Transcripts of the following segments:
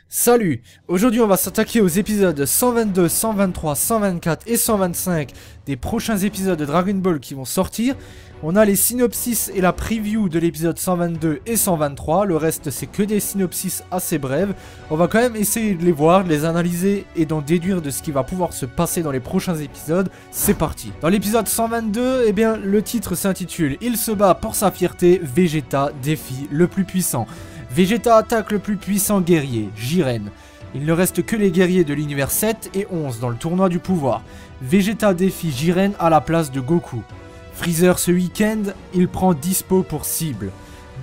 Salut! Aujourd'hui on va s'attaquer aux épisodes 122, 123, 124 et 125 des prochains épisodes de Dragon Ball qui vont sortir. On a les synopsis et la preview de l'épisode 122 et 123, le reste c'est que des synopsis assez brèves. On va quand même essayer de les voir, de les analyser et d'en déduire de ce qui va pouvoir se passer dans les prochains épisodes. C'est parti! Dans l'épisode 122, eh bien le titre s'intitule « Il se bat pour sa fierté, Vegeta défie le plus puissant ». Vegeta attaque le plus puissant guerrier, Jiren. Il ne reste que les guerriers de l'univers 7 et 11 dans le tournoi du pouvoir. Vegeta défie Jiren à la place de Goku. Freezer ce week-end, il prend Dispo pour cible.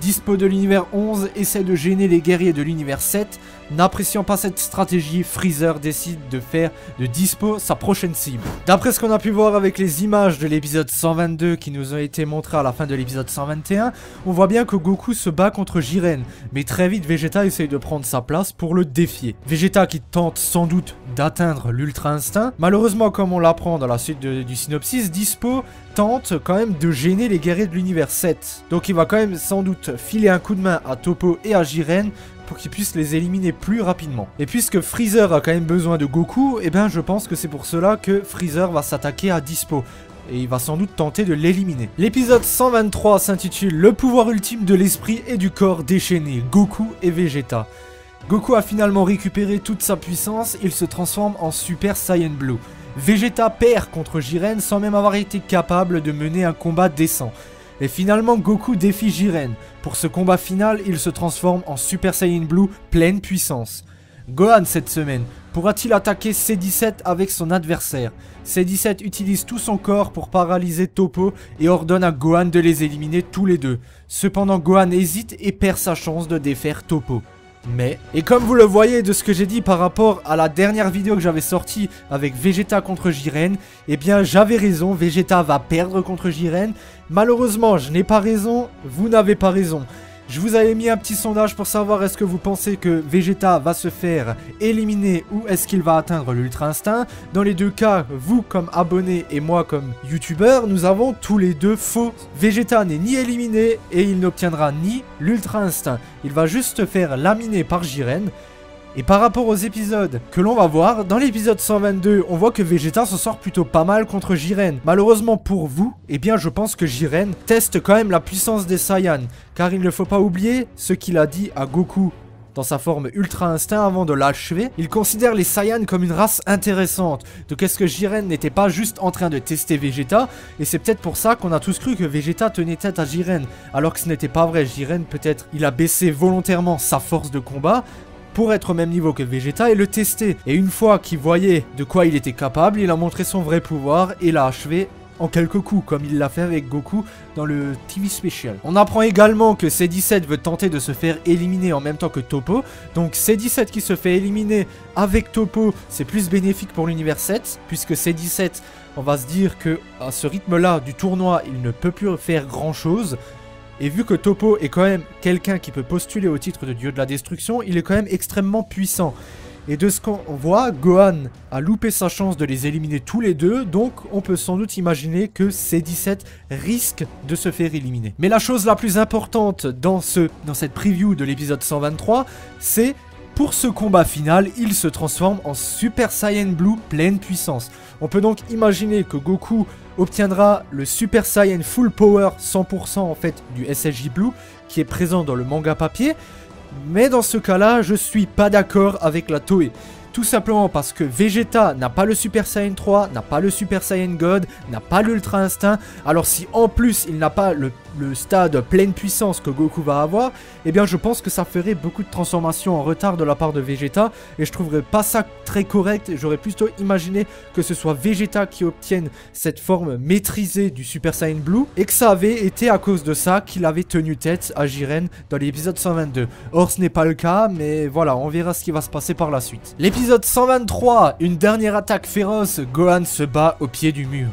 Dispo de l'univers 11 essaie de gêner les guerriers de l'univers 7. N'appréciant pas cette stratégie, Freezer décide de faire de Dispo sa prochaine cible. D'après ce qu'on a pu voir avec les images de l'épisode 122 qui nous ont été montrées à la fin de l'épisode 121, on voit bien que Goku se bat contre Jiren, mais très vite Vegeta essaye de prendre sa place pour le défier. Vegeta qui tente sans doute d'atteindre l'Ultra Instinct. Malheureusement, comme on l'apprend dans la suite du synopsis, Dispo tente quand même de gêner les guerriers de l'univers 7. Donc il va quand même sans doute filer un coup de main à Toppo et à Jiren pour qu'ils puissent les éliminer plus rapidement. Et puisque Freezer a quand même besoin de Goku, eh bien je pense que c'est pour cela que Freezer va s'attaquer à Dispo. Et il va sans doute tenter de l'éliminer. L'épisode 123 s'intitule « Le pouvoir ultime de l'esprit et du corps déchaîné, Goku et Vegeta ». Goku a finalement récupéré toute sa puissance, il se transforme en Super Saiyan Blue. Vegeta perd contre Jiren sans même avoir été capable de mener un combat décent. Et finalement Goku défie Jiren. Pour ce combat final, il se transforme en Super Saiyan Blue pleine puissance. Gohan cette semaine, pourra-t-il attaquer C17 avec son adversaire? C17 utilise tout son corps pour paralyser Toppo et ordonne à Gohan de les éliminer tous les deux. Cependant Gohan hésite et perd sa chance de défaire Toppo. Mais, et comme vous le voyez de ce que j'ai dit par rapport à la dernière vidéo que j'avais sortie avec Vegeta contre Jiren, eh bien j'avais raison, Vegeta va perdre contre Jiren. Malheureusement, je n'ai pas raison, vous n'avez pas raison. Je vous avais mis un petit sondage pour savoir est-ce que vous pensez que Vegeta va se faire éliminer ou est-ce qu'il va atteindre l'Ultra Instinct. Dans les deux cas, vous comme abonné et moi comme youtubeur, nous avons tous les deux faux. Vegeta n'est ni éliminé et il n'obtiendra ni l'Ultra Instinct. Il va juste se faire laminer par Jiren. Et par rapport aux épisodes que l'on va voir, dans l'épisode 122, on voit que Vegeta s'en sort plutôt pas mal contre Jiren. Malheureusement pour vous, eh bien je pense que Jiren teste quand même la puissance des Saiyans. Car il ne faut pas oublier ce qu'il a dit à Goku dans sa forme Ultra Instinct avant de l'achever. Il considère les Saiyans comme une race intéressante. Donc est-ce que Jiren n'était pas juste en train de tester Vegeta? Et c'est peut-être pour ça qu'on a tous cru que Vegeta tenait tête à Jiren. Alors que ce n'était pas vrai. Jiren peut-être il a baissé volontairement sa force de combat pour être au même niveau que Vegeta et le tester. Et une fois qu'il voyait de quoi il était capable, il a montré son vrai pouvoir et l'a achevé en quelques coups, comme il l'a fait avec Goku dans le TV Special. On apprend également que C17 veut tenter de se faire éliminer en même temps que Toppo. Donc C17 qui se fait éliminer avec Toppo, c'est plus bénéfique pour l'univers 7, puisque C17, on va se dire que à ce rythme-là du tournoi, il ne peut plus faire grand-chose. Et vu que Toppo est quand même quelqu'un qui peut postuler au titre de dieu de la destruction, il est quand même extrêmement puissant. Et de ce qu'on voit, Gohan a loupé sa chance de les éliminer tous les deux, donc on peut sans doute imaginer que C17 risque de se faire éliminer. Mais la chose la plus importante dans cette preview de l'épisode 123, c'est pour ce combat final, il se transforme en Super Saiyan Blue pleine puissance. On peut donc imaginer que Goku obtiendra le Super Saiyan Full Power 100% en fait du SSJ Blue qui est présent dans le manga papier. Mais dans ce cas-là, je suis pas d'accord avec la Toei. Tout simplement parce que Vegeta n'a pas le Super Saiyan 3, n'a pas le Super Saiyan God, n'a pas l'Ultra Instinct. Alors si en plus il n'a pas le stade pleine puissance que Goku va avoir, eh bien je pense que ça ferait beaucoup de transformations en retard de la part de Vegeta. Et je trouverais pas ça très correct. J'aurais plutôt imaginé que ce soit Vegeta qui obtienne cette forme maîtrisée du Super Saiyan Blue. Et que ça avait été à cause de ça qu'il avait tenu tête à Jiren dans l'épisode 122. Or ce n'est pas le cas, mais voilà, on verra ce qui va se passer par la suite. L'épisode 123, une dernière attaque féroce, Gohan se bat au pied du mur.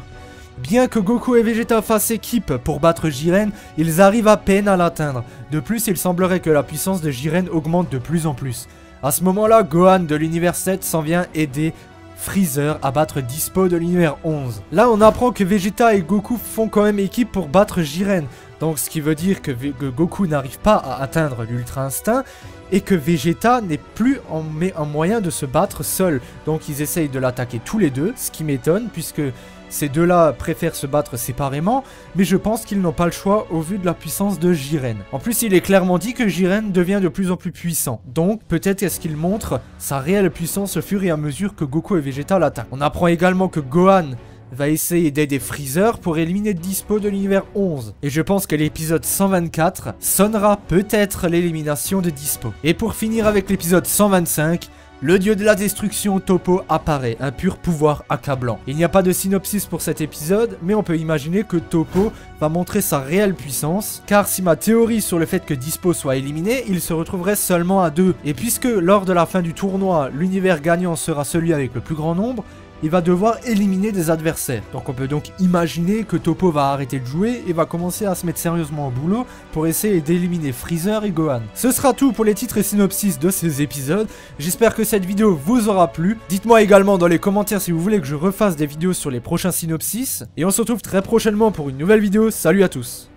Bien que Goku et Vegeta fassent équipe pour battre Jiren, ils arrivent à peine à l'atteindre. De plus, il semblerait que la puissance de Jiren augmente de plus en plus. À ce moment-là, Gohan de l'univers 7 s'en vient aider Freezer à battre Dispo de l'univers 11. Là, on apprend que Vegeta et Goku font quand même équipe pour battre Jiren. Donc ce qui veut dire que Goku n'arrive pas à atteindre l'Ultra Instinct et que Vegeta n'est plus en moyen de se battre seul. Donc ils essayent de l'attaquer tous les deux, ce qui m'étonne puisque ces deux-là préfèrent se battre séparément, mais je pense qu'ils n'ont pas le choix au vu de la puissance de Jiren. En plus, il est clairement dit que Jiren devient de plus en plus puissant. Donc, peut-être est-ce qu'il montre sa réelle puissance au fur et à mesure que Goku et Vegeta l'attaquent. On apprend également que Gohan va essayer d'aider Freezer pour éliminer Dispo de l'univers 11. Et je pense que l'épisode 124 sonnera peut-être l'élimination de Dispo. Et pour finir avec l'épisode 125... le dieu de la destruction Toppo apparaît, un pur pouvoir accablant. Il n'y a pas de synopsis pour cet épisode, mais on peut imaginer que Toppo va montrer sa réelle puissance, car si ma théorie sur le fait que Dispo soit éliminé, il se retrouverait seulement à 2. Et puisque lors de la fin du tournoi, l'univers gagnant sera celui avec le plus grand nombre, il va devoir éliminer des adversaires. Donc on peut donc imaginer que Toppo va arrêter de jouer et va commencer à se mettre sérieusement au boulot pour essayer d'éliminer Freezer et Gohan. Ce sera tout pour les titres et synopsis de ces épisodes. J'espère que cette vidéo vous aura plu. Dites-moi également dans les commentaires si vous voulez que je refasse des vidéos sur les prochains synopsis. Et on se retrouve très prochainement pour une nouvelle vidéo. Salut à tous!